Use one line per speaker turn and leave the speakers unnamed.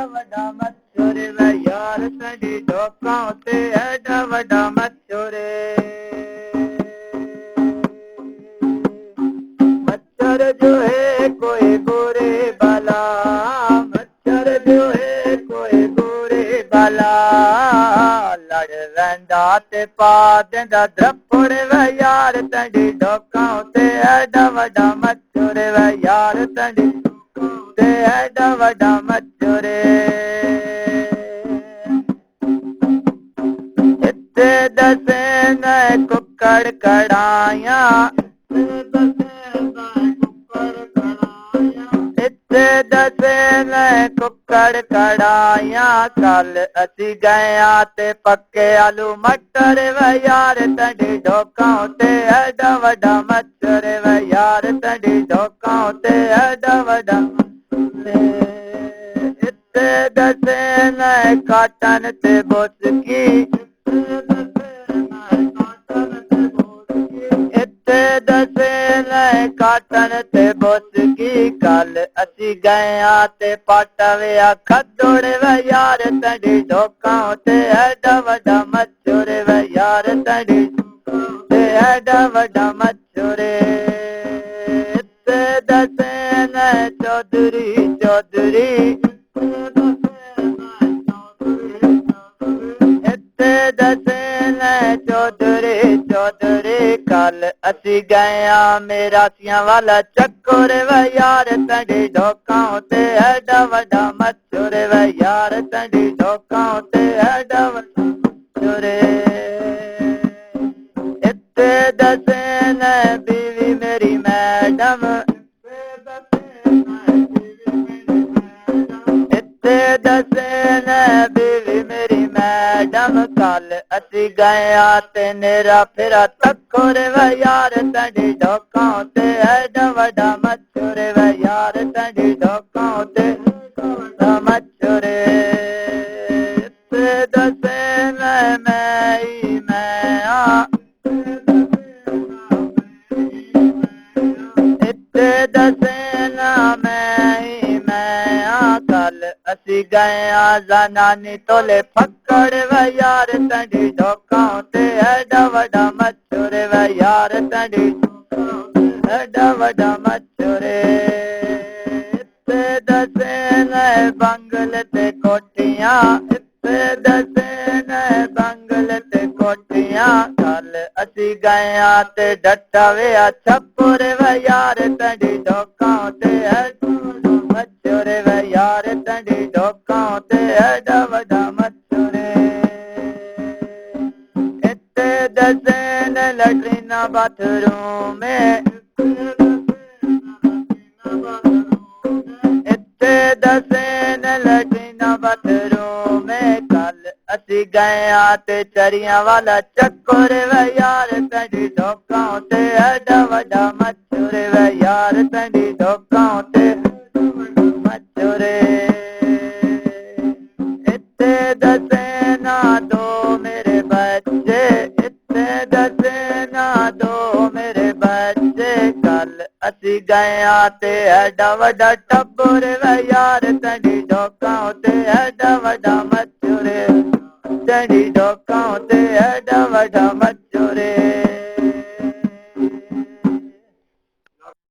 ਐਡਾ ਵੱਡਾ ਮੱਛਰ ਵੇ ਯਾਰ ਸਾਡੀ ਡੋਕਾਂ ਉੱਤੇ ਐਡਾ ਵੱਡਾ ਮੱਛਰ मच्छर जो है कोई बुरे बाला मच्छर जो है कोई बुरे बाला लड़ रंदा ते पा देंदा द्रपड़ वे यार तंडी डोकां ते एडा वड्डा मच्छर वे यार तंडी ते एडा वड्डा मच्छर इत्ते दसे न कुक्कड़ कड़ाया दसे ने कुक्कड़ कड़ाया कल असी गया ते पक्के आलू मटर वे यार तंडी डोकां ते एडा वड्डा मच्छर वे यार तंडी डोकां ते एडा वड्डा इत्ते दसे ने काटन ते बोसकी दसे ने काटन ते बोसकी कल असी गया ते पाटविया खदोड़ वे यार तंडी डोकां ते एडा वड्डा मच्छर वे यार तंडी ते एडा वड्डा मच्छर इत्ते दसे ने चौधरी चौधरी दसे ने चौधरी चौधरी कल असी गया मेरा सिया वाला चक्कर वे यार तंडी डोकां ते एडा वड्डा मच्छर वे यार तंडी डोकां ते एडा वड्डा मच्छर इत्ते दसे ने बीवी मेरी मैडम इत्ते दसे ने बीवी मेरी मैडम कल असी गया ते नेरा फिरा तक्कर वे यार तंडी डोकां ते एडा वड्डा मच्छर वे यार तंडी डोकां ते एडा मच्छर इत्ते दसे ने इत्ते दसे ना मैं कल असी गया जनानी तोले फक्कड़ वे यार तंडी डोकां ते एडा वड्डा मच्छर वे यार तंडी एडा वड्डा मच्छर इत्ते दसे ने बंगल ते कोठियां इत्ते दसे ने बंगल ते कोठियां कल असी गया ते डट्टा वे छप्पर वे यार तंडी डोकां ते एडा मच्छर वे यार तंडी डोकां ते एडा वड्डा मच्छर इत्ते दसे ने लैट्रिना बाथरूम इत्ते दसे ने लैट्रिना बाथरूम कल असी गया ते चरिया वाला चक्कर वे यार तंडी डोकां ते एडा वड्डा मच्छर वे यार तंडी डोकां ते मच्छर इत्ते दसे ना दो मेरे बच्चे इत्ते दसे ना दो मेरे बच्चे कल असी गया ते एडा वड्डा टब्बर वे यार तंडी डोकां ते एडा वड्डा मच्छर तंडी डोकां ते एडा वड्डा मच्छर